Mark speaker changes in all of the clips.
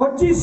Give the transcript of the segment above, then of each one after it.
Speaker 1: 25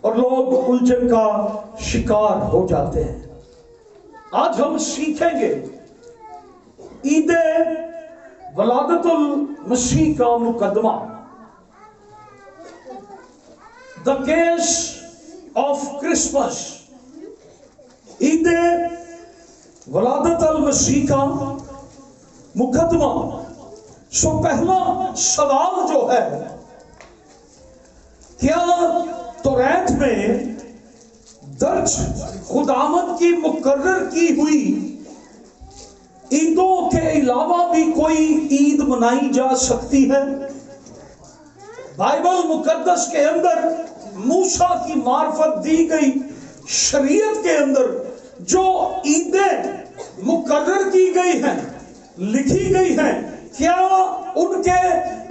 Speaker 1: اور لوگ الجھن کا شکار ہو جاتے ہیں۔ آج ہم سیکھیں گے عید ولادت المسیح کا مقدمہ، دا کیس آف کرسمس، عید ولادت المسیح کا مقدمہ۔ سو پہلا سوال جو ہے، کیا توریت میں درج خداوند کی مقرر کی ہوئی عیدوں کے علاوہ بھی کوئی عید منائی جا سکتی ہے؟ بائبل مقدس کے اندر موسیٰ کی معرفت دی گئی شریعت کے اندر جو عیدیں مقرر کی گئی ہیں، لکھی گئی ہیں، کیا ان کے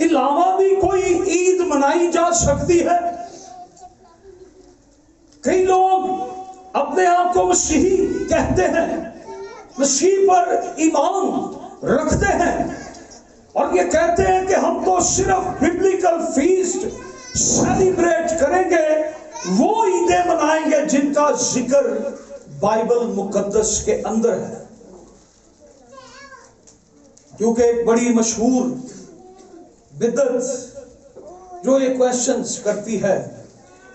Speaker 1: علاوہ بھی کوئی عید منائی جا سکتی ہے؟ کئی لوگ اپنے آپ کو مسیحی کہتے ہیں، مسیح پر ایمان رکھتے ہیں اور یہ کہتے ہیں کہ ہم تو صرف ببلیکل فیسٹ سیلیبریٹ کریں گے، وہ عیدیں منائیں گے جن کا ذکر بائبل مقدس کے اندر ہے۔ کیونکہ ایک بڑی مشہور بدعت جو یہ کویسچنز کرتی ہے،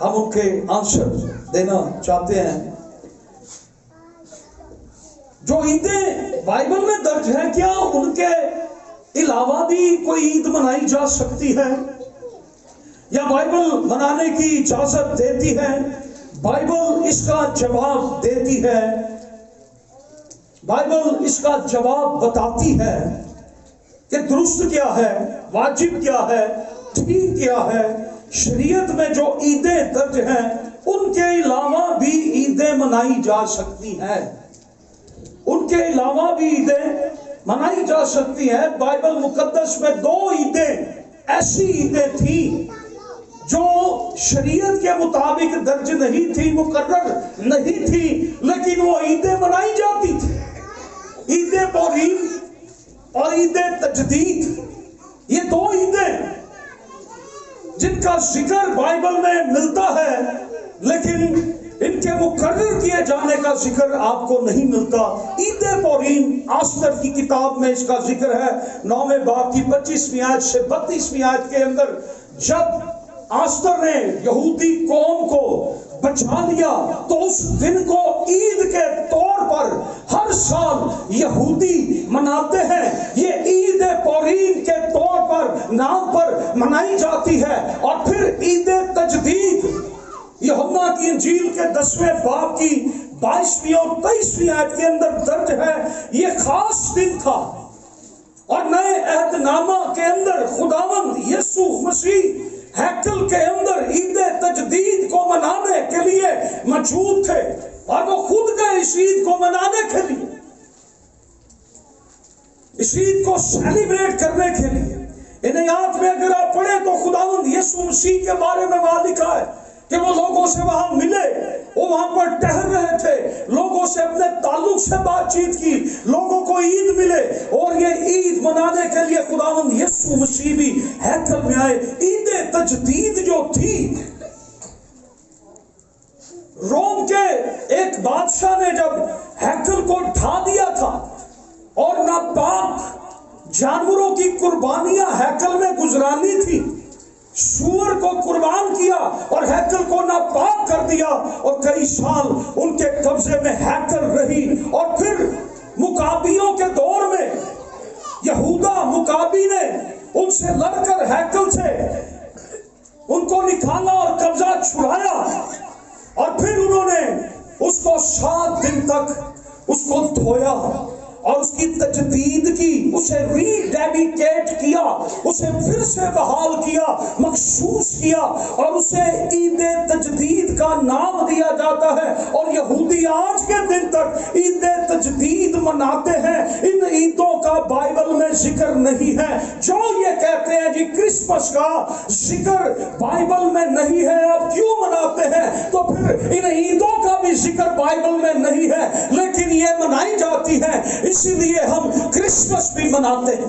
Speaker 1: ہم ان کے آنسر دینا چاہتے ہیں۔ جو عیدیں بائبل میں درج ہیں، کیا ان کے علاوہ بھی کوئی عید منائی جا سکتی ہے یا بائبل منانے کی اجازت دیتی ہے؟ بائبل اس کا جواب دیتی ہے، بائبل اس کا جواب بتاتی ہے کہ درست کیا ہے، واجب کیا ہے، ٹھیک کیا ہے۔ شریعت میں جو عیدیں درج ہیں ان کے علاوہ بھی عیدیں منائی جا سکتی ہیں، ان کے علاوہ بھی عیدیں منائی جا سکتی ہیں۔ بائبل مقدس میں دو عیدیں ایسی عیدیں تھیں جو شریعت کے مطابق درج نہیں تھی، مقرر نہیں تھی، لیکن وہ عیدیں منائی جاتی تھی۔ عید پوریم اور عید تجدید، یہ دو عیدیں جن کا ذکر بائبل میں ملتا ہے، لیکن ان کے مقرر کیے جانے کا ذکر آپ کو نہیں ملتا۔ عید پوریم آستر کی کتاب میں اس کا ذکر ہے، 9ویں باب کی 25ویں آیت سے 32ویں آیت کے اندر، جب آستر نے یہودی قوم کو بچا لیا تو اس دن کو عید کے طور پر ہر سال یہودی مناتے ہیں۔ یہ عید پوریم کے طور پر نام پر منائی جاتی ہے۔ اور پھر عید تجدید یوحنا کی انجیل کے 10ویں باب کی 22ویں اور 23ویں آیت کے اندر درج ہے۔ یہ خاص دن تھا اور نئے عہد نامہ کے اندر خداوند یسوع مسیح ہیکل کے اندر عید تجدید کو منانے کے لیے موجود تھے اور وہ خود گئے اس عید کو منانے کے لیے، اس عید کو سیلیبریٹ کرنے کے لیے۔ انجیلات میں اگر آپ پڑھیں تو خداوند یسوع مسیح کے بارے میں وہاں لکھا ہے کہ وہ لوگوں سے وہاں ملے، وہ وہاں پر ٹہل رہے تھے، لوگوں سے اپنے تعلق سے بات چیت کی، لوگوں کو عید ملے، اور یہ عید منانے کے لیے خداوند یسوع مسیح بھی ہیکل میں آئے۔ عید تجدید جو تھی، روم کے ایک بادشاہ نے جب ہیکل کو ڈھا دیا تھا اور ناپاک جانوروں کی قربانیاں ہیکل میں گزرانی تھی، سور کو قربان کیا اور ہیکل کو ناپاک کر دیا، اور کئی سال ان کے قبضے میں ہیکل رہی۔ اور پھر مکابیوں کے دور میں یہودا مکابی نے ان سے لڑ کر ہیکل سے ان کو نکالا اور قبضہ چھڑایا، اور پھر انہوں نے اس کو 7 دن تک اس کو دھویا اور اس کی تجدید کی، اسے ری ڈیڈیکیٹ کیا، اسے پھر سے بحال کیا، مخصوص کیا، اور اسے عید تجدید کا نام دیا جاتا ہے۔ اور یہودی آج کے دن تک عید تجدید مناتے ہیں۔ ان عیدوں کا بائبل میں ذکر نہیں ہے۔ جو یہ کہتے ہیں جی کرسمس کا ذکر بائبل میں نہیں ہے، آپ کیوں مناتے ہیں؟ تو پھر ان عیدوں کا بھی ذکر بائبل میں نہیں ہے، لیکن یہ منائی جاتی ہے، اسی لیے ہم کرسمس بھی مناتے ہیں۔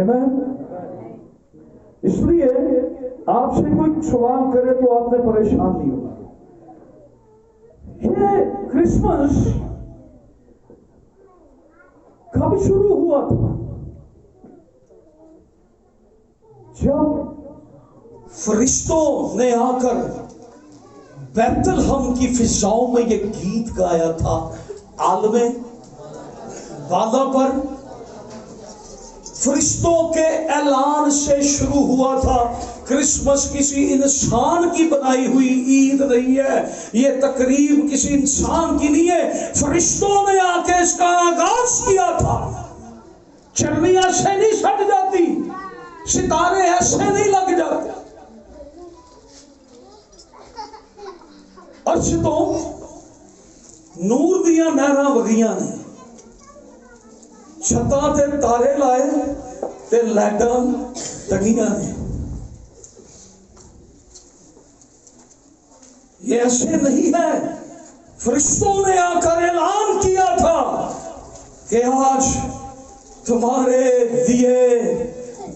Speaker 1: آمین۔ اس لیے آپ سے کوئی سوال کرے تو آپ نے پریشان نہیں ہوگا۔ یہ کرسمس کب شروع ہوا تھا؟ جب فرشتوں نے آ کر بیت الحم کی فضاؤں میں یہ گیت گایا تھا، عالم بالا پر فرشتوں کے اعلان سے شروع ہوا تھا۔ کرسمس کسی انسان کی بنائی ہوئی عید نہیں ہے، یہ تقریب کسی انسان کی نہیں ہے، فرشتوں نے آ کے اس کا آغاز کیا تھا۔ چڑیاں ایسے نہیں سٹ جاتی، ستارے ایسے نہیں لگ جاتے، عرش تو نور دیا نہراں وگیاں نے، چھتاں تے تارے لائے تے لائٹاں لگیاں نے۔ یہ ایسے نہیں ہے، فرشتوں نے آ کر اعلان کیا تھا کہ آج تمہارے لیے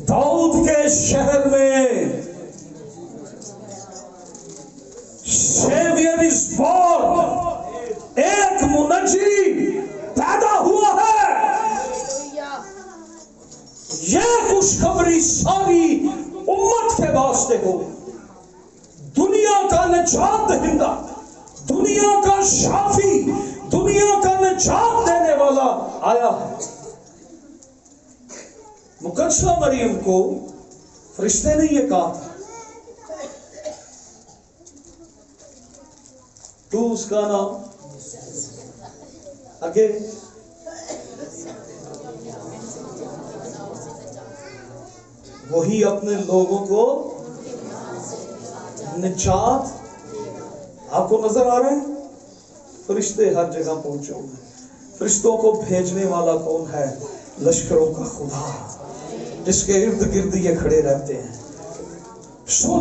Speaker 1: داؤد کے شہر میں سیویئر از بورن، ایک منجی پیدا ہوا ہے۔ یہ خوشخبری ساری امت کے واسطے ہو، دنیا کا نجات دہندہ، دنیا کا شافی، دنیا کا نجات دینے والا آیا ہے۔ مقدسہ مریم کو فرشتے نے یہ کہا تھا، تو اس کا نام آگے وہی اپنے لوگوں کو نجات۔ آپ کو نظر آ رہے ہیں فرشتے ہر جگہ پہنچے ہوئے ہیں۔ فرشتوں کو بھیجنے والا کون ہے؟ لشکروں کا خدا، جس کے ارد گرد یہ کھڑے رہتے ہیں۔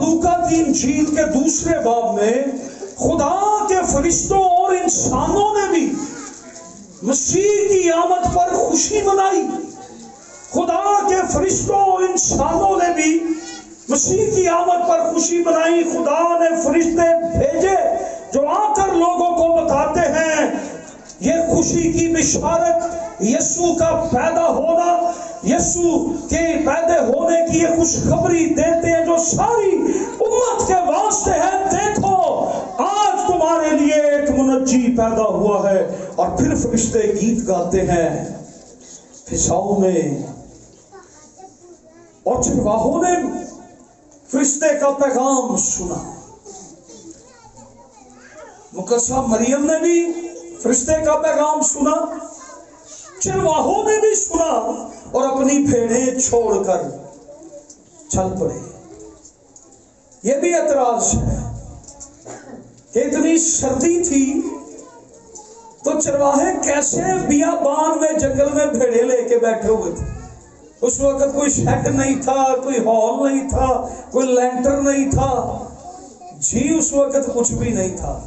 Speaker 1: لوکا کی انجیل کے دوسرے باب میں خدا کے فرشتوں اور انسانوں نے بھی مسیح کی آمد پر خوشی منائی۔ خدا کے فرشتوں اور انسانوں نے بھی مسیح کی آمد پر خوشی منائی۔ خدا نے فرشتے بھیجے جو آ کر لوگوں کو بتاتے ہیں یہ خوشی کی بشارت، یسوع کا پیدا ہونا، یسوع کے پیدا ہونے کی یہ خوشخبری دیتے ہیں جو ساری امت کے واسطے ہے۔ دیکھو آج تمہارے لیے ایک منجی پیدا ہوا ہے۔ اور پھر فرشتے گیت گاتے ہیں فضاؤں میں، اور چرواہوں نے فرشتے کا پیغام سنا۔ مقدسہ مریم نے بھی فرشتے کا پیغام سنا، چرواہوں نے بھی سنا، اور اپنی بھیڑیں چھوڑ کر چل پڑے۔ یہ بھی اعتراض ہے کہ اتنی سردی تھی تو چرواہے کیسے بیابان میں جنگل میں بھیڑیں لے کے بیٹھے ہوئے تھے؟ اس وقت کوئی شیڈ نہیں تھا، کوئی ہال نہیں تھا، کوئی لینٹر نہیں تھا، جی اس وقت کچھ بھی نہیں تھا۔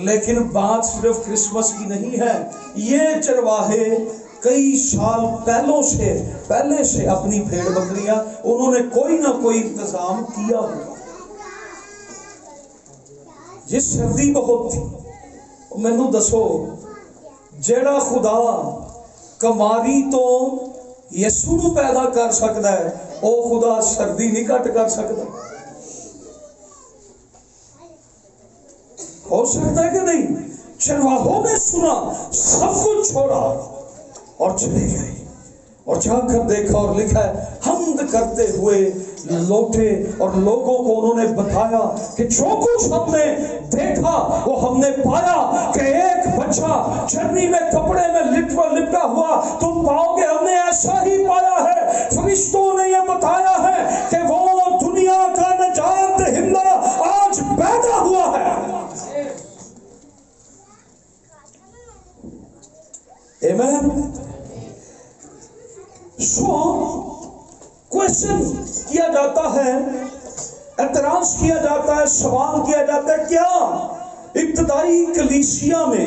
Speaker 1: لیکن بات صرف کرسمس کی نہیں ہے، یہ چرواہے کئی سال پہلے سے اپنی بھیڑ بکریاں انہوں نے کوئی نہ کوئی انتظام کیا ہوگا۔ جس سردی بہت تھی، مینوں دسو جیڑا خدا کماری تو یسوع نوں پیدا کر سکتا ہے، او خدا سردی نہیں کٹ کر سکتا؟ ہو سکتا ہے کہ نہیں؟ چرواہوں نے سنا، سب کچھ چھوڑا اور چلے گئے، اور جا کر دیکھا اور لکھا ہے حمد کرتے ہوئے لوٹے، اور لوگوں کو انہوں نے بتایا کہ جو کچھ ہم نے دیکھا وہ ہم نے پایا کہ ایک بچہ چرنی میں کپڑے میں لپٹا ہوا تم پاؤ گے، ہم نے ایسا ہی پایا ہے۔ فرشتوں نے یہ بتایا ہے کہ وہ دنیا کا نجات دہندہ آج پیدا ہوا ہے۔ آمین۔ کوشچن کیا جاتا ہے، اعتراض کیا جاتا ہے، سوال کیا جاتا ہے، کیا ابتدائی کلیسیا میں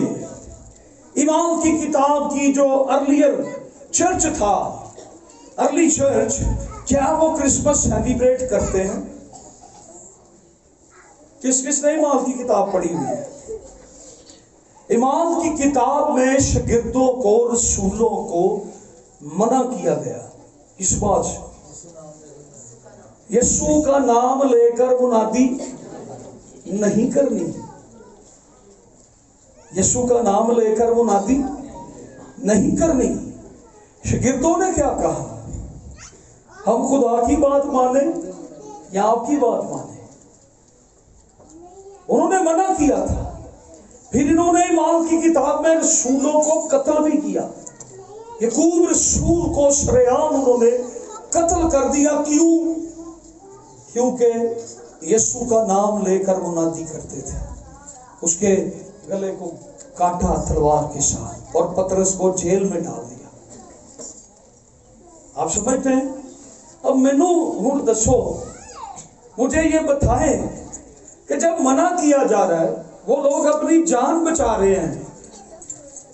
Speaker 1: ایمان کی کتاب کی جو ارلیئر چرچ تھا، ارلی ارلی چرچ کیا وہ کرسمس سیلیبریٹ کرتے ہیں؟ کس نے ایمان کی کتاب پڑھی ہوئی ہے؟ ایمان کی کتاب میں شاگردوں کو، رسولوں کو منع کیا گیا اس بات سے یسوع کا نام لے کر منادی نہیں کرنی، یسوع کا نام لے کر منادی نہیں کرنی۔ شاگردوں نے کیا کہا؟ ہم خدا کی بات مانیں یا آپ کی بات مانیں؟ انہوں نے منع کیا تھا۔ پھر انہوں نے ایمان کی کتاب میں رسولوں کو قتل بھی کیا۔ یعقوب رسول کو شریعام انہوں نے قتل کر دیا۔ کیوں؟ کیونکہ یسوع کا نام لے کر منادی کرتے تھے۔ اس کے گلے کو کاٹا تلوار کے ساتھ اور پترس کو جیل میں ڈال دیا۔ آپ سمجھتے ہیں؟ اب مینو ہوں دسو، مجھے یہ بتائیں کہ جب منع کیا جا رہا ہے، وہ لوگ اپنی جان بچا رہے ہیں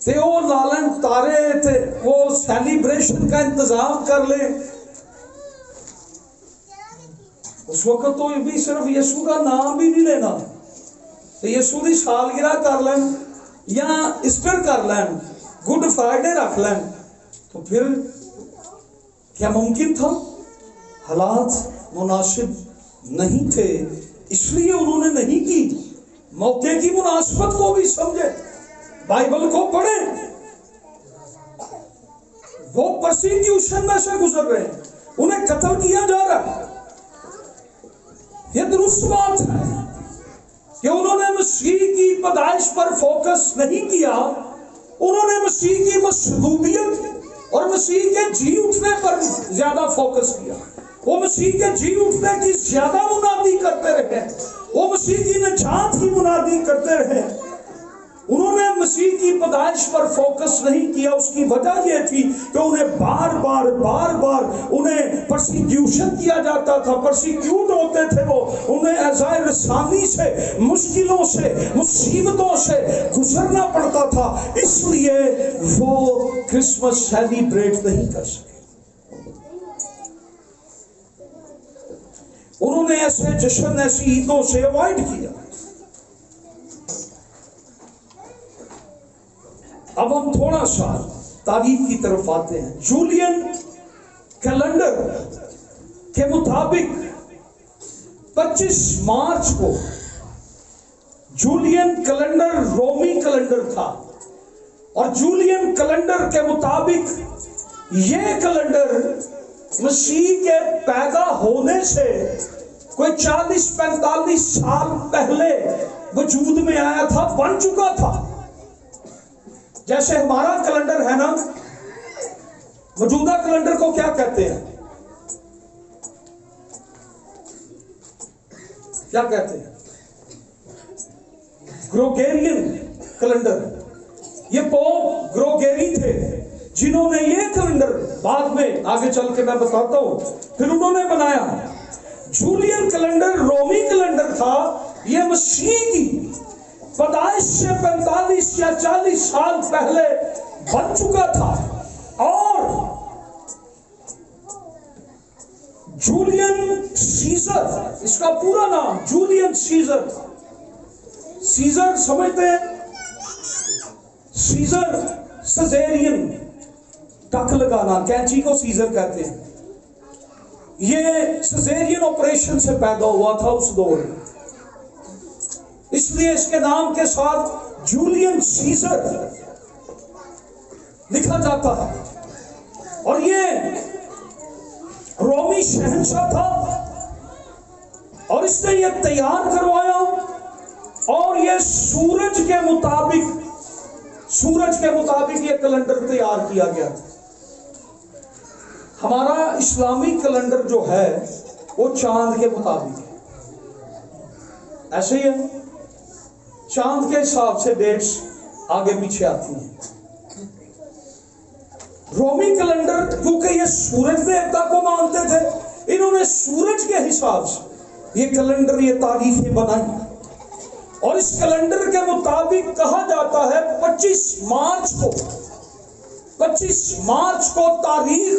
Speaker 1: تے وہ لالن تارے تے وہ سیلیبریشن کا انتظام کر لیں، اس وقت تو بھی صرف یسوع کا نام بھی نہیں لینا، تو یسوع دی سالگرہ کر لیں یا ایسٹر کر لیں، گڈ فرائیڈے رکھ لیں، تو پھر کیا ممکن تھا؟ حالات مناسب نہیں تھے، اس لیے انہوں نے نہیں کی۔ موقع کی مناسبت کو بھی سمجھے، بائبل کو پڑھیں۔ وہ پرسیکیوشن میں سے گزر رہے ہیں، انہیں قتل کیا جا رہا ہے۔ یہ درست بات ہے کہ انہوں نے مسیح کی پیدائش پر فوکس نہیں کیا، انہوں نے مسیح کی مصلوبیت اور مسیح کے جی اٹھنے پر زیادہ فوکس کیا۔ وہ مسیح کے جی اٹھنے کی زیادہ منادی کرتے رہے، وہ مسیح کی نجات کی منادی کرتے رہے۔ انہوں نے مسیح کی پیدائش پر فوکس نہیں کیا۔ اس کی وجہ یہ تھی کہ انہیں بار بار انہیں پرسیکیوشن کیا جاتا تھا، پرسیکیوٹ ہوتے تھے، وہ انہیں ایذائے رسانی سے، مشکلوں سے، مصیبتوں سے گزرنا پڑتا تھا، اس لیے وہ کرسمس سیلیبریٹ نہیں کر سکے۔ انہوں نے ایسے جشن، ایسی عیدوں سے اوائڈ کیا۔ اب ہم تھوڑا سا تاریخ کی طرف آتے ہیں۔ جولین کیلنڈر کے مطابق 25 مارچ کو جولین کیلنڈر رومی کیلنڈر تھا، اور جولین کیلنڈر کے مطابق یہ کیلنڈر مسیح کے پیدا ہونے سے کوئی 40-45 سال پہلے وجود میں آیا تھا، بن چکا تھا۔ جیسے ہمارا کیلنڈر ہے نا، موجودہ کیلنڈر کو کیا کہتے ہیں؟ کیا کہتے ہیں؟ گروگیرین کیلنڈر۔ یہ پوپ گروگیری تھے جنہوں نے یہ کیلنڈر بعد میں آگے چل کے میں بتاتا ہوں پھر انہوں نے بنایا۔ جولین کیلنڈر رومی کیلنڈر تھا، یہ مسیح کی پیدائش سے 45 یا 40 سال پہلے بن چکا تھا، اور جولین سیزر، اس کا پورا نام جولین سیزر، سیزر سمجھتے ہیں؟ سیزر سیزیرین، ٹک لگانا، کینچی کو سیزر کہتے ہیں۔ یہ سیزیرین آپریشن سے پیدا ہوا تھا اس دور میں، اس لیے اس کے نام کے ساتھ جولین سیزر لکھا جاتا ہے۔ اور یہ رومی شہنشاہ تھا، اور اس نے یہ تیار کروایا، اور یہ سورج کے مطابق یہ کیلنڈر تیار کیا گیا تھا۔ ہمارا اسلامی کیلنڈر جو ہے وہ چاند کے مطابق ہے، ایسے ہی ہے، چاند کے حساب سے ڈیٹس آگے پیچھے آتی ہیں۔ رومی کیلنڈر کیونکہ یہ سورج دیوتا کو مانتے تھے، انہوں نے سورج کے حساب سے یہ کیلنڈر، یہ تاریخیں بنائی، اور اس کیلنڈر کے مطابق کہا جاتا ہے 25 مارچ کو تاریخ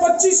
Speaker 1: 25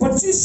Speaker 1: 25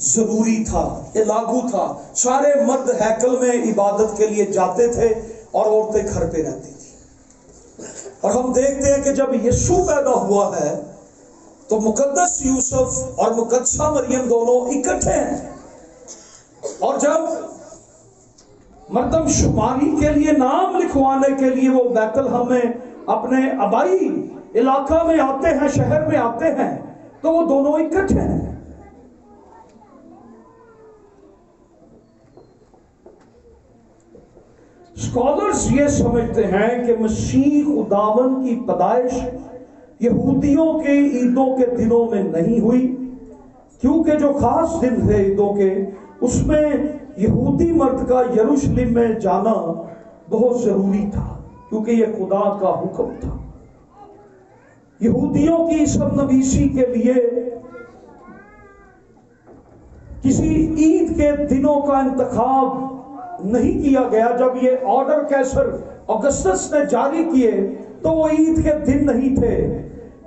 Speaker 1: ضروری تھا، یہ لاگو تھا. سارے مرد ہیکل میں عبادت کے لیے جاتے تھے اور عورتیں گھر پہ رہتی تھی. اور ہم دیکھتے ہیں کہ جب یسوع پیدا ہوا ہے تو مقدس یوسف اور مقدسہ مریم دونوں اکٹھے ہیں. اور جب مردم شماری کے لیے نام لکھوانے کے لیے وہ بیت لحم میں اپنے آبائی علاقہ میں آتے ہیں، شہر میں آتے ہیں، تو وہ دونوں اکٹھے ہیں. اسکالرز یہ سمجھتے ہیں کہ مسیح خداوند کی پیدائش یہودیوں کے عیدوں کے دنوں میں نہیں ہوئی، کیونکہ جو خاص دن تھے عیدوں کے، اس میں یہودی مرد کا یروشلم میں جانا بہت ضروری تھا، کیونکہ یہ خدا کا حکم تھا. یہودیوں کی سب نویسی کے لیے کسی عید کے دنوں کا انتخاب نہیں کیا گیا. جب یہ آرڈر کیسر اگسطس نے جاری کیے تو وہ عید کے دن نہیں تھے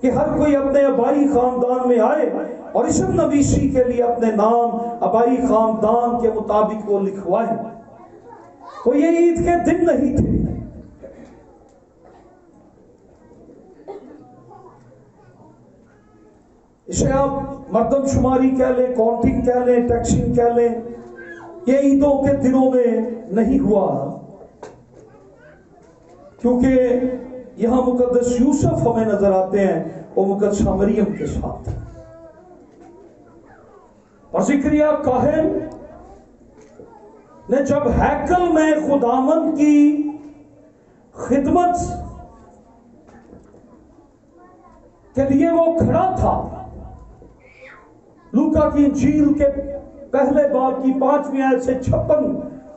Speaker 1: کہ ہر کوئی اپنے آبائی خاندان میں آئے اور اسم نویسی کے لیے اپنے نام آبائی خاندان کے مطابق وہ لکھوائے. تو یہ عید کے دن نہیں تھے. اسے آپ مردم شماری کہہ لیں، کاؤنٹنگ کہہ لیں، ٹیکسنگ کہہ لیں، یہ عیدوں کے دنوں میں نہیں ہوا، کیونکہ یہاں مقدس یوسف ہمیں نظر آتے ہیں وہ مقدسہ مریم کے ساتھ. اور زکریا کاہن نے جب ہیکل میں خداوند کی خدمت کے لیے وہ کھڑا تھا، لوکا کی انجیل کے پہلے باب کی 5ویں آیت سے 56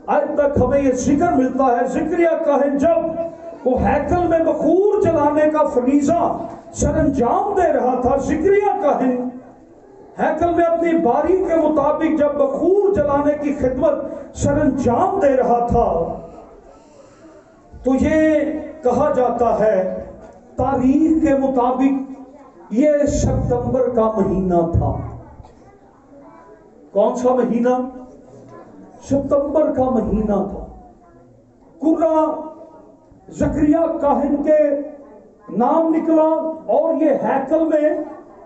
Speaker 1: آیت تک ہمیں یہ ذکر ملتا ہے. زکریا کاہن جب وہ ہیکل میں بخور جلانے کا فریضہ سر انجام دے رہا تھا، زکریا کاہن ہیکل میں اپنی باری کے مطابق جب بخور جلانے کی خدمت سر انجام دے رہا تھا، تو یہ کہا جاتا ہے تاریخ کے مطابق یہ ستمبر کا مہینہ تھا. کون سا مہینہ؟ ستمبر کا مہینہ تھا. قرہ زکریا کاہن کے نام نکلا اور یہ ہیکل میں،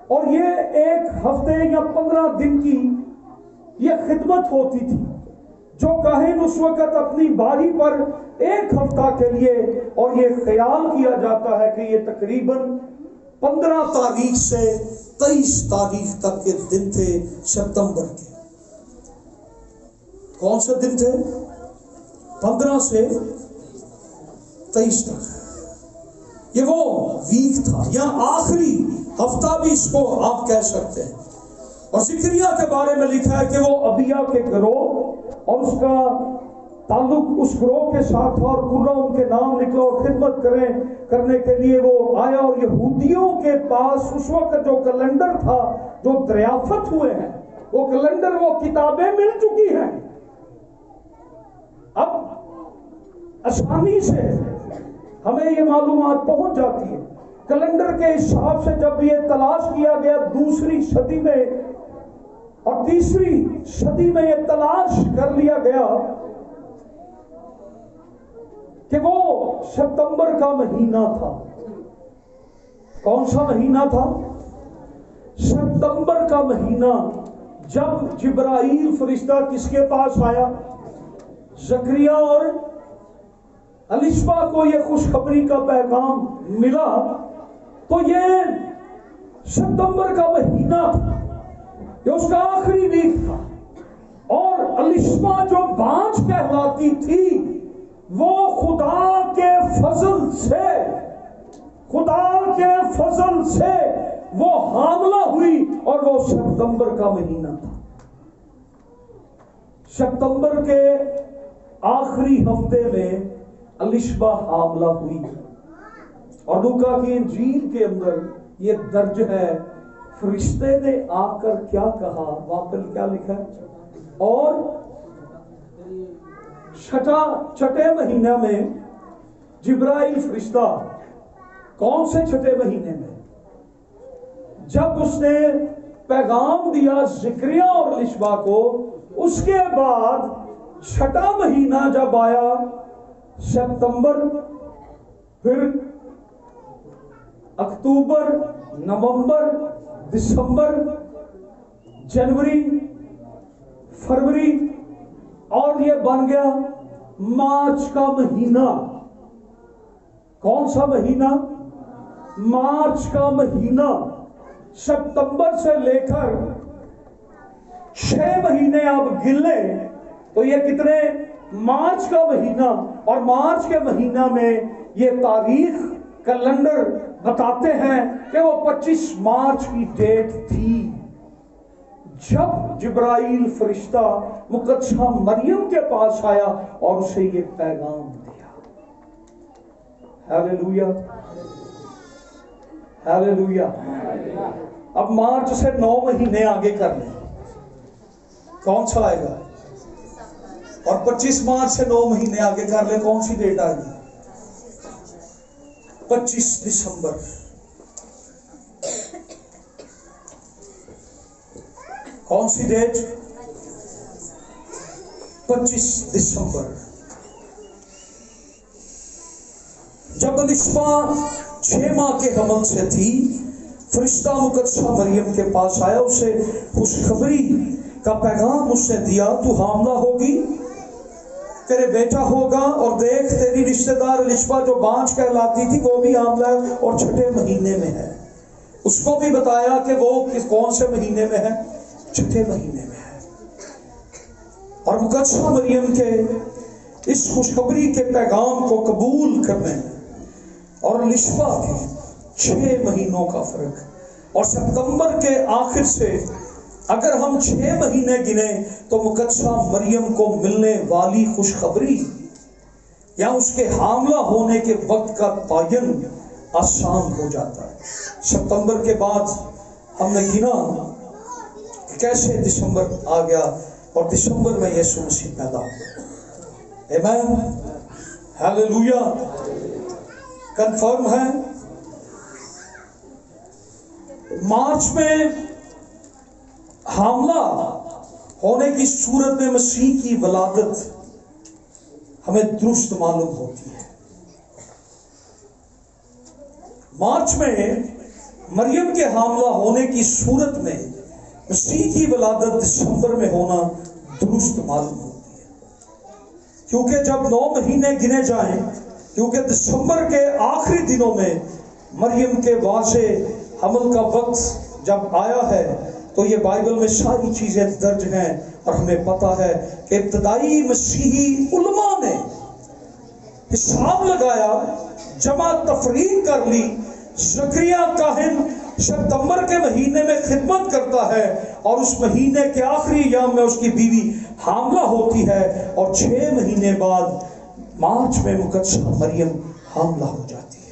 Speaker 1: اور یہ 1 ہفتے یا 15 دن کی یہ خدمت ہوتی تھی. جو کاہن اس وقت اپنی باری پر 1 ہفتہ کے لیے، اور یہ خیال کیا جاتا ہے کہ یہ تقریباً 15 تاریخ سے 23 تاریخ تک کے دن تھے ستمبر کے. کون سے دن تھے؟ 15 سے 23 تک. یہ وہ ویک تھا یا آخری ہفتہ بھی اس کو آپ کہہ سکتے ہیں. اور زکریا کے بارے میں لکھا ہے کہ وہ ابیا کے گروہ اور اس کا تعلق اس گروہ کے ساتھ تھا، اور قرہ ان کے نام نکلا اور خدمت کرنے کے لیے وہ آیا. اور یہودیوں کے پاس اس وقت جو کیلنڈر تھا، جو دریافت ہوئے ہیں وہ کیلنڈر، وہ کتابیں مل چکی ہیں. اب آسانی سے ہمیں یہ معلومات پہنچ جاتی ہے. کیلنڈر کے حساب سے جب یہ تلاش کیا گیا 2 صدی میں اور 3 صدی میں یہ تلاش کر لیا گیا کہ وہ ستمبر کا مہینہ تھا. کون سا مہینہ تھا؟ ستمبر کا مہینہ. جب جبرائیل فرشتہ کس کے پاس آیا؟ زکریا اور الشبا کو یہ خوشخبری کا پیغام ملا، تو یہ ستمبر کا مہینہ تھا، یہ اس کا آخری ویک تھا. اور الشبا جو بانجھ کہلاتی تھی وہ خدا کے فضل سے وہ حاملہ ہوئی، اور وہ ستمبر کا مہینہ تھا. ستمبر کے آخری ہفتے میں الشبا حاملہ ہوئی. اور لوکا کی انجیل کے اندر یہ درج ہے، فرشتے نے آ کر کیا کہا، واقعہ کیا لکھا ہے؟ اور چھٹے مہینے میں جبرائیل فرشتہ، کون سے چھٹے مہینے میں؟ جب اس نے پیغام دیا ذکریا اور لشبا کو، اس کے بعد 6واں مہینہ جب آیا ستمبر، پھر اکتوبر، نومبر، دسمبر، جنوری، فروری، اور یہ بن گیا مارچ کا مہینہ۔ کون سا مہینہ؟ مارچ کا مہینہ۔ ستمبر سے لے کر 6 مہینے اب گن لیں تو یہ کتنے؟ مارچ کا مہینہ، اور مارچ کے مہینہ میں یہ تاریخ کیلنڈر بتاتے ہیں کہ وہ 25 مارچ کی ڈیٹ تھی جب جبرائیل فرشتہ مقدسہ مریم کے پاس آیا اور اسے یہ پیغام دیا۔ Hallelujah, hallelujah. اب مارچ سے 9 مہینے آگے کر لیں، کون سا آئے گا؟ اور 25 مارچ سے 9 مہینے آگے کر لیں، کون سی ڈیٹ آئے گی؟ 25 دسمبر۔ کون سی ڈیٹ؟ 25 دسمبر۔ جب الشبا 6 ماہ کے حمل سے تھی، فرشتہ مقدسہ مریم کے پاس آیا، اسے خوشخبری کا پیغام اس نے دیا، تو حاملہ ہوگی، تیرے بیٹا ہوگا، اور دیکھ تیری رشتہ دار الشبا جو بانجھ کہلاتی تھی وہ بھی حاملہ ہے اور 6 مہینے میں ہے۔ اس کو بھی بتایا کہ وہ کون سے مہینے میں ہے؟ 6 مہینے میں ہے۔ اور مقدسہ مریم کے اس خوشخبری کے پیغام کو قبول کرنے اور الشبا کے 6 مہینوں کا فرق، اور ستمبر کے آخر سے اگر ہم 6 مہینے گنیں تو مقدسہ مریم کو ملنے والی خوشخبری یا اس کے حاملہ ہونے کے وقت کا تعین آسان ہو جاتا ہے۔ ستمبر کے بعد ہم نے گنا کیسے دسمبر آ گیا، اور دسمبر میں یسوع مسیح پیدا ہوا۔ آمین، ہیلیلویا۔ کنفرم ہے؟ مارچ میں حاملہ ہونے کی صورت میں مسیح کی ولادت ہمیں درست معلوم ہوتی ہے۔ مارچ میں مریم کے حاملہ ہونے کی صورت میں مسیح کی ولادت دسمبر میں ہونا درست معلوم ہوتی ہے، کیونکہ جب 9 مہینے گنے جائیں، کیونکہ دسمبر کے آخری دنوں میں مریم کے واضح حمل کا وقت جب آیا ہے تو یہ بائبل میں ساری چیزیں درج ہیں، اور ہمیں پتا ہے کہ ابتدائی مسیحی علماء نے حساب لگایا، جمع تفریق کر لی، زکریا کاہن ستمبر کے مہینے میں خدمت کرتا ہے اور اس مہینے کے آخری ایام میں اس کی بیوی حاملہ ہوتی ہے، اور 6 مہینے بعد مارچ میں مقدسہ مریم حاملہ ہو جاتی ہے۔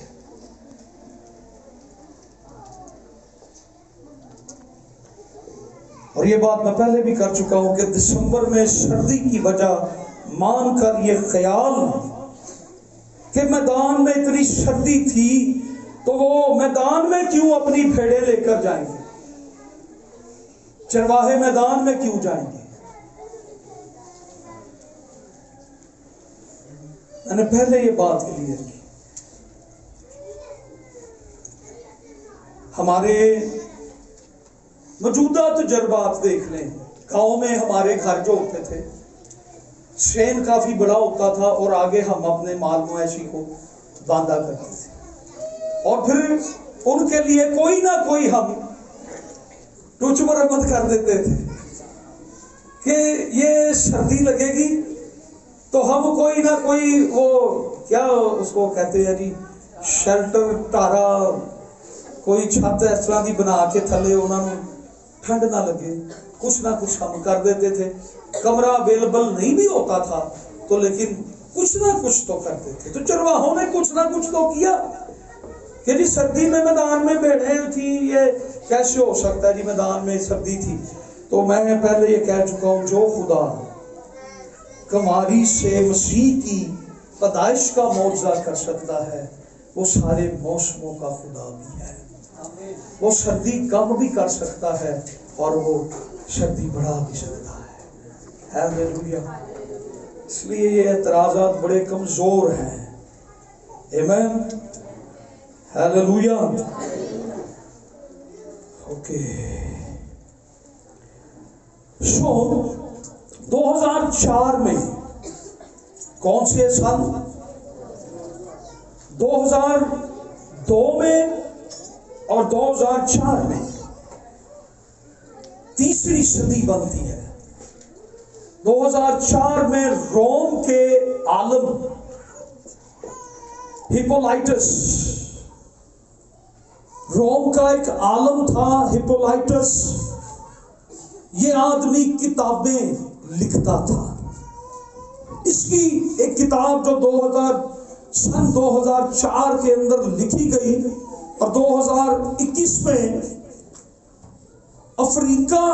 Speaker 1: اور یہ بات میں پہلے بھی کر چکا ہوں کہ دسمبر میں سردی کی وجہ مان کر یہ خیال کہ میدان میں اتنی سردی تھی تو وہ میدان میں کیوں اپنی بھیڑیں لے کر جائیں گے، چرواہے میدان میں کیوں جائیں گے؟ میں نے پہلے یہ بات کلیئر کی۔ ہمارے موجودہ تجربات دیکھ لیں، گاؤں میں ہمارے گھر جو ہوتے تھے، شین کافی بڑا ہوتا تھا اور آگے ہم اپنے مال مویشی کو باندھا کرتے تھے، اور پھر ان کے لیے کوئی نہ کوئی ہم ٹوچ مرمت کر دیتے تھے کہ یہ سردی لگے گی تو ہم کوئی نہ کوئی وہ کیا اس کو کہتے ہیں جی شیلٹر ٹارا کوئی چھت اس طرح کی بنا کے تھلے انہوں نے ٹھنڈ نہ لگے، کچھ نہ کچھ ہم کر دیتے تھے۔ کمرہ اویلیبل نہیں بھی ہوتا تھا تو لیکن کچھ نہ کچھ تو کرتے تھے۔ تو چرواہوں نے کچھ نہ کچھ تو کیا کہ جی سردی میں میدان میں بیٹھے تھی، یہ کیسے ہو سکتا ہے جی میدان میں سردی تھی؟ تو میں پہلے یہ کہہ چکا ہوں، جو خدا کماری سے مسیح کی پیدائش کا معجزہ کر سکتا ہے وہ سارے موسموں کا خدا بھی ہے۔ وہ سردی کم بھی کر سکتا ہے اور وہ سردی بڑھا بھی سکتا ہے. ہیلیلویا. اس لیے یہ اعتراضات بڑے کمزور ہیں. آمین. ہیلیلویا. اوکے. سو 2004 میں کون سے سن؟ 2002 میں اور 2004 میں تیسری صدی بنتی ہے. 2004 میں روم کے عالم ہپولائٹس، روم کا ایک عالم تھا ہپولائٹس، یہ آدمی کتابیں لکھتا تھا. اس کی ایک کتاب جو 2004 کے اندر لکھی گئی اور 2021 میں افریقہ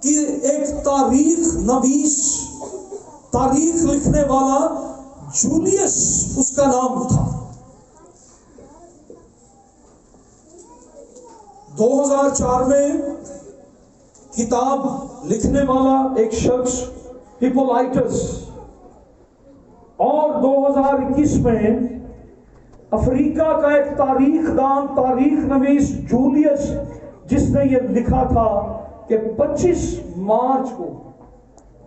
Speaker 1: کی ایک تاریخ نویس، تاریخ لکھنے والا جولیس اس کا نام تھا. 2004 میں کتاب لکھنے والا ایک شخص ہپولائٹس، اور 2021 میں افریقہ کا ایک تاریخ دان، تاریخ نویس جولیس، جس نے یہ لکھا تھا کہ 25 مارچ کو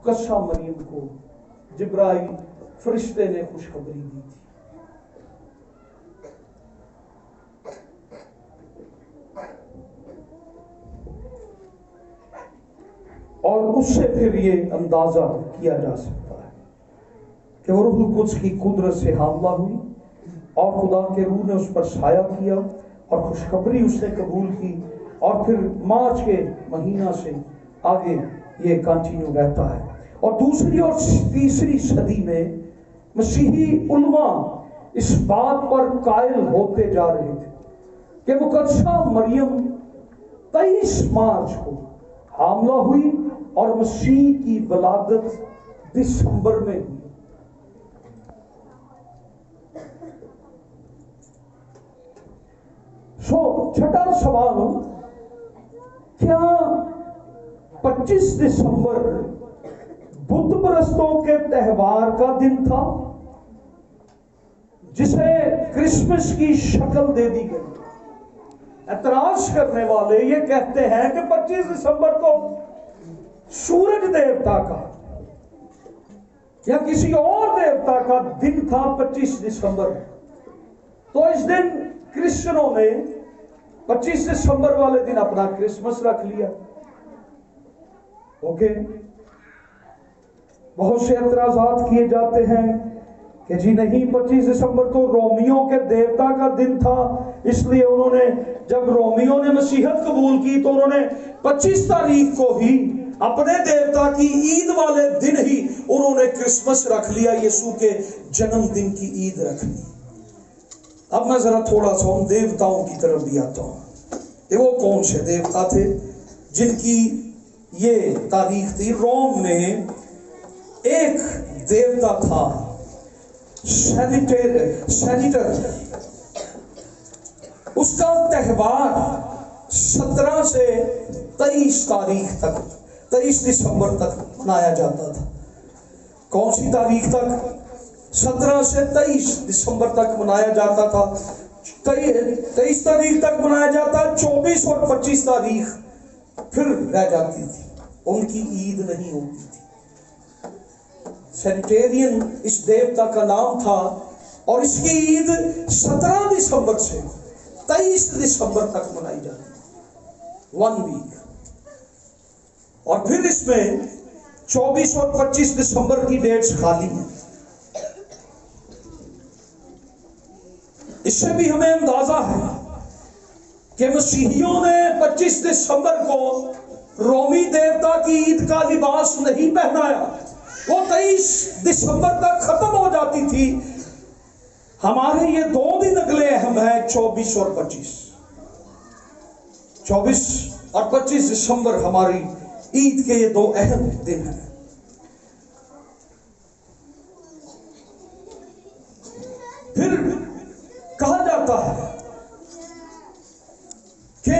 Speaker 1: قصہ مریم کو جبرائیل فرشتے نے خوشخبری دی تھی. اور اس سے پھر یہ اندازہ کیا جا سکتا ہے کہ وہ روح القدس کی قدرت سے حاملہ ہوئی اور خدا کے روح نے اس پر سایہ کیا اور خوشخبری اس نے قبول کی، اور پھر مارچ کے مہینہ سے آگے یہ کنٹینیو رہتا ہے. اور دوسری اور تیسری صدی میں مسیحی علماء اس بات پر قائل ہوتے جا رہے تھے کہ مقدسہ مریم 23 مارچ کو حاملہ ہوئی اور مسیح کی ولادت دسمبر میں ہوئی. چھٹا سوال، کیا 25 دسمبر بدھ پرستوں کے تہوار کا دن تھا جسے کرسمس کی شکل دے دی گئی؟ اعتراض کرنے والے یہ کہتے ہیں کہ 25 دسمبر کو سورج دیوتا کا یا کسی اور دیوتا کا دن تھا 25 دسمبر. تو اس دن کرسچنوں نے 25 دسمبر والے دن اپنا کرسمس رکھ لیا. اوکے. بہت سے اعتراضات کیے جاتے ہیں کہ جی نہیں، 25 دسمبر تو رومیوں کے دیوتا کا دن تھا، اس لیے انہوں نے جب رومیوں نے مسیحیت قبول کی تو انہوں نے 25 تاریخ کو ہی اپنے دیوتا کی عید والے دن ہی انہوں نے کرسمس رکھ لیا، یسوع کے جنم دن کی عید رکھ لی. اب میں ذرا تھوڑا سا ان دیوتاؤں کی طرف بھی آتا ہوں کہ وہ کون سے دیوتا تھے جن کی یہ تاریخ تھی. روم میں ایک دیوتا تھا سینیٹر، اس کا تہوار 17 سے 23 تاریخ تک، 23 دسمبر تک منایا جاتا تھا. کون سی تاریخ تک؟ 17 سے 23 دسمبر تک منایا جاتا تھا. 23 تاریخ تک منایا جاتا، 24 اور 25 تاریخ پھر رہ جاتی تھی، ان کی عید نہیں ہوتی تھی. سینیٹیرین اس دیوتا کا نام تھا اور اس کی عید 17 دسمبر سے 23 دسمبر تک منائی جاتی، 1 ویک. اور پھر اس میں 24 اور 25 دسمبر کی ڈیٹس خالی ہیں. اس سے بھی ہمیں اندازہ ہے کہ مسیحیوں نے 25 دسمبر کو رومی دیوتا کی عید کا لباس نہیں پہنایا، وہ 23 دسمبر تک ختم ہو جاتی تھی. ہمارے یہ 2 دن اگلے اہم ہیں، 24 اور 25. 24 اور 25 دسمبر ہماری عید کے یہ 2 اہم دن ہیں. پھر کہا جاتا ہے کہ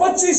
Speaker 1: 25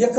Speaker 1: 1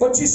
Speaker 1: 25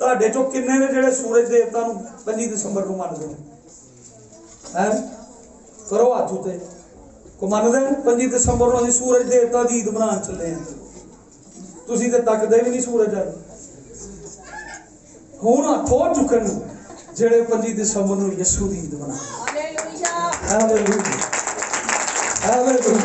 Speaker 1: ਤੁਹਾਡੇ ਚੋਂ ਕਿੰਨੇ ਨੇ ਜਿਹੜੇ ਸੂਰਜ ਦੇਵਤਾ ਨੂੰ 25 ਦਸੰਬਰ ਨੂੰ ਮੰਨਦੇ ਨੇ? ਹੈ ਕਰੋ ਹੱਥ ਉੱਤੇ। ਕੋ ਮੰਨਦੇ ਨੇ 25 ਦਸੰਬਰ ਨੂੰ ਅਸੀਂ ਸੂਰਜ ਦੇਵਤਾ ਦੀ ਈਦ ਮਨਾਉਣ ਚੱਲੇ ਹਾਂ? ਤੁਸੀਂ ਤੇ ਤੱਕਦੇ ਵੀ ਨਹੀਂ ਸੂਰਜ ਵੱਲ। ਹੁਣ ਹੱਥ ਹੋ ਚੁੱਕਣ ਜਿਹੜੇ 25 ਦਸੰਬਰ ਨੂੰ ਯਿਸੂ ਦੀ ਈਦ ਮਨਾਉਣ। Hallelujah, hallelujah.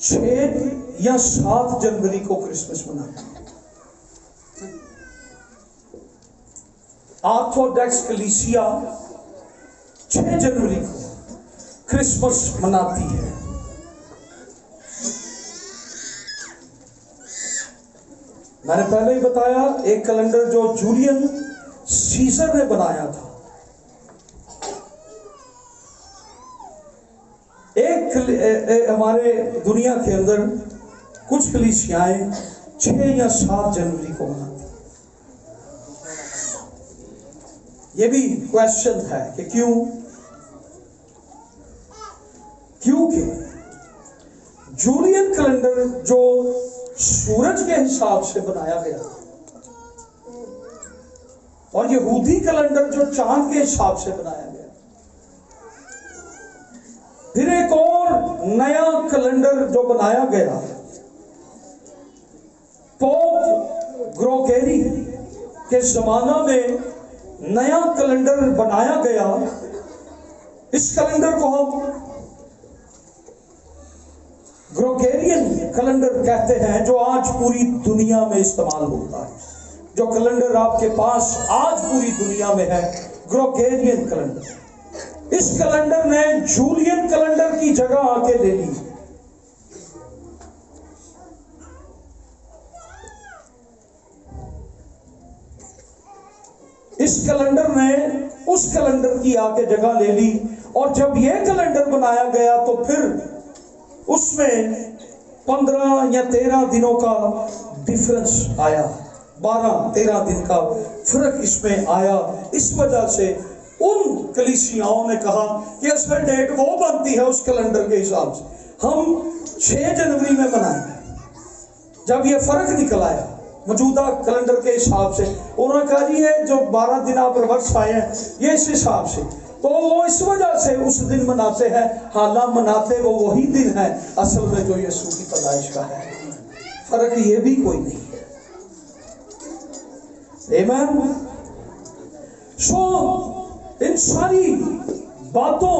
Speaker 1: 6 یا 7 جنوری کو کرسمس مناتے ہیں۔ آرتھوڈاکس کلیسیا 6 جنوری کو کرسمس مناتی ہے۔ میں نے پہلے ہی بتایا ایک کیلنڈر جو جولین سیزر نے بنایا تھا، ہمارے دنیا کے اندر کچھ کلیسیائیں 6 یا 7 جنوری کو مناتی ہیں۔ یہ بھی کویسچن ہے کہ کیوں؟ کیونکہ جولین کیلنڈر جو سورج کے حساب سے بنایا گیا اور یہودی کیلنڈر جو چاند کے حساب سے بنایا گیا، پھر ایک اور نیا کیلنڈر جو بنایا گیا پوپ گروگیری کے زمانہ میں نیا کیلنڈر بنایا گیا۔ اس کیلنڈر کو ہم گروگیرین کیلنڈر کہتے ہیں، جو آج پوری دنیا میں استعمال ہوتا ہے۔ جو کیلنڈر آپ کے پاس آج پوری دنیا میں ہے، گروگیرین کیلنڈر۔ اس کیلنڈر نے جولین کیلنڈر کی جگہ آ کے لے لی۔ اس کیلنڈر نے اس کیلنڈر کی آ کے جگہ لے لی، اور جب یہ کیلنڈر بنایا گیا تو پھر اس میں 15 یا 13 دنوں کا ڈیفرنس آیا، 12-13 دن کا فرق اس میں آیا۔ اس وجہ سے ان کلیسیاؤں نے کہا کہ اصل ڈیٹ وہ بنتی ہے اس کیلنڈر کے حساب سے، ہم 6 جنوری میں منائیں گے۔ جب یہ فرق نکل آیا موجودہ کیلنڈر کے حساب سے، انہوں نے کہا جی یہ جو 12 دن آپ ریورس آئے ہیں یہ اس حساب سے، تو وہ اس وجہ سے اس دن مناتے ہیں، حالانکہ مناتے وہ وہی دن ہے اصل میں جو یسوع کی پیدائش کا ہے۔ فرق یہ بھی کوئی نہیں ہے۔ آمین۔ سو ان ساری باتوں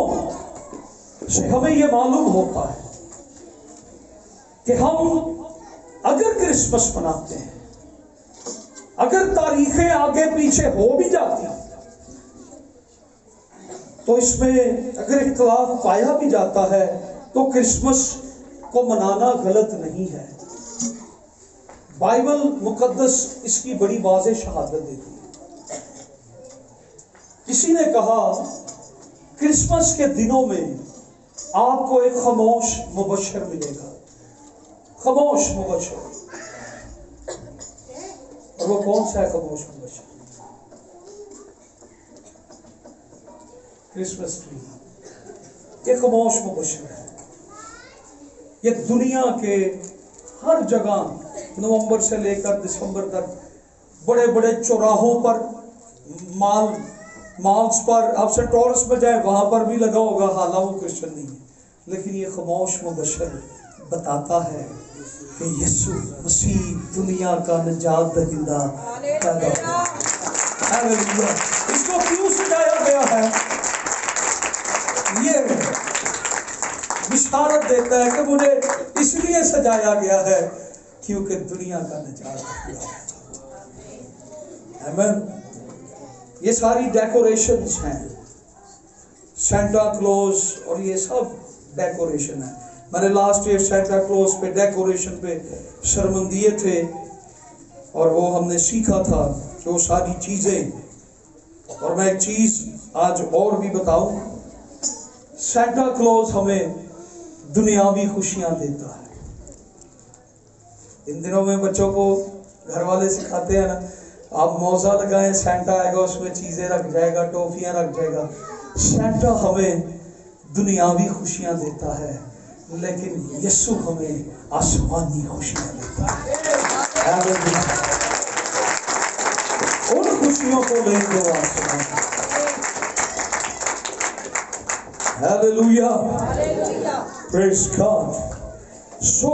Speaker 1: سے ہمیں یہ معلوم ہوتا ہے کہ ہم اگر کرسمس مناتے ہیں، اگر تاریخیں آگے پیچھے ہو بھی جاتی ہیں تو اس میں اگر اختلاف پایا بھی جاتا ہے تو کرسمس کو منانا غلط نہیں ہے۔ بائبل مقدس اس کی بڑی واضح شہادت دیتی ہے۔ کسی نے کہا کرسمس کے دنوں میں آپ کو ایک خاموش مبشر ملے گا، خاموش مبشر۔ اور وہ کون سا ہے خاموش مبشر؟ Christmas tree. یہ خاموش مبشر ہے۔ یہ دنیا کے ہر جگہ نومبر سے لے کر دسمبر تک بڑے بڑے چوراہوں پر، مالز پر، آپ سے ٹورس میں جائیں وہاں پر بھی لگا ہوگا، حالانکہ وہ کرسچن نہیں ہے، لیکن یہ خاموش مبشر بتاتا ہے کہ یسوع مسیح دنیا کا نجات دہندہ پیدا ہوا۔ ہاللیلویا۔ اس کو کیوں سجایا گیا ہے؟ یہ بشارت دیتا ہے کہ مجھے اس لیے سجایا گیا ہے کیونکہ دنیا کا نجات دہندہ ہے۔ آمین۔ یہ ساری ڈیکوریشنز ہیں، سینٹا کلوز اور یہ سب ڈیکوریشن ہے۔ میں نے لاسٹ ایئر سینٹا کلوز پہ ڈیکوریشن پہ سرمن دیے تھے اور وہ ہم نے سیکھا تھا کہ وہ ساری چیزیں، اور میں ایک چیز آج اور بھی بتاؤں، سینٹا کلوز ہمیں دنیاوی خوشیاں دیتا ہے۔ ان دنوں میں بچوں کو گھر والے سکھاتے ہیں نا، آپ موزہ لگائیں، سینٹا آئے گا اس میں چیزیں رکھ جائے گا، ٹوفیاں رکھ جائے گا۔ سینٹا ہمیں دنیاوی خوشیاں دیتا ہے، لیکن یسوع ہمیں آسمانی خوشیاں دیتا ہے۔ ان خوشیوں کو لے دو آسمان۔ ہاللیلویا، پریز گاڈ۔ سو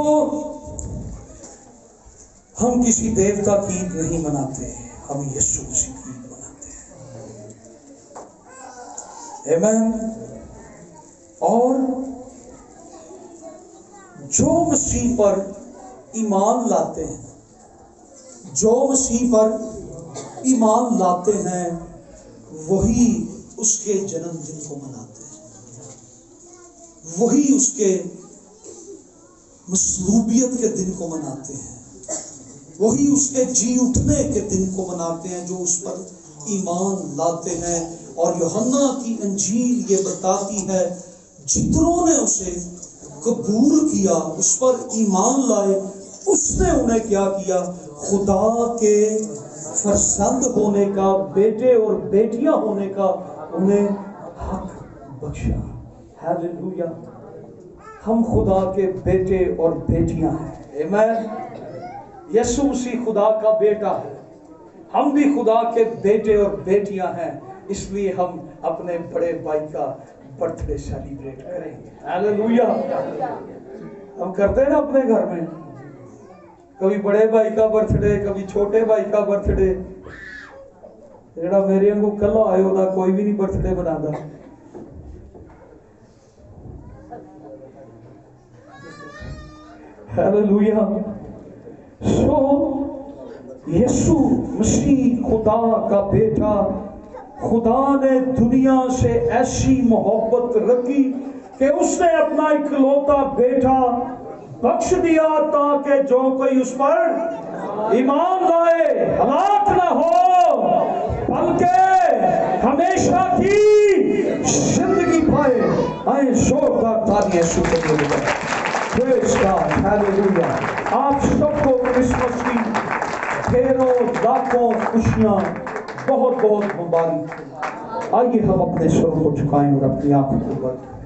Speaker 1: ہم کسی دیوتا کی عید نہیں مناتے، ہم یسوع مسیح کی عید مناتے ہیں۔ آمین۔ اور جو مسیح پر ایمان لاتے ہیں، جو مسیح پر ایمان لاتے ہیں وہی اس کے جنم دن کو مناتے ہیں، وہی اس کے مصلوبیت کے دن کو مناتے ہیں، وہی اس کے جی اٹھنے کے دن کو مناتے ہیں جو اس پر ایمان لاتے ہیں۔ اور یوحنا کی انجیل یہ بتاتی ہے جتنوں نے اسے قبول کیا، اس پر ایمان لائے، اس نے انہیں کیا کیا؟ خدا کے فرزند ہونے کا، بیٹے اور بیٹیاں ہونے کا انہیں حق بخشا۔ ہیلیلویا! ہم خدا کے بیٹے اور بیٹیاں ہیں، آمین۔ یسوع مسیح خدا کا بیٹا ہے، ہم بھی خدا کے بیٹے اور بیٹیاں ہیں، اس لیے ہم اپنے بڑے بھائی کا برتھ ڈے سیلیبریٹ کریں گے۔ ہیلیلویا! ہم کرتے ہیں نا اپنے گھر میں، کبھی بڑے بھائی کا برتھ ڈے، کبھی چھوٹے بھائی کا برتھ ڈے۔ جڑا میرے کو کلا آئے ہوتا کوئی بھی نہیں برتھ ڈے بناتا۔ ہیلیلویا! سو یسوع مسیح خدا کا بیٹا، خدا نے دنیا سے ایسی محبت رکھی کہ اس نے اپنا اکلوتا بیٹا بخش دیا تاکہ جو کوئی اس پر ایمان لائے ہلاک نہ ہو بلکہ ہمیشہ کی زندگی پائے۔ آئے زوردار تالیاں شکر گزار۔ پریز گاڈ، ہیلیلویا! آپ سب کو کرسمس کی ڈھیروں لاکھوں خوشیاں بہت بہت مبارک۔ آئیے ہم اپنے سر کو جھکائیں اور اپنی آنکھوں کو بند کریں۔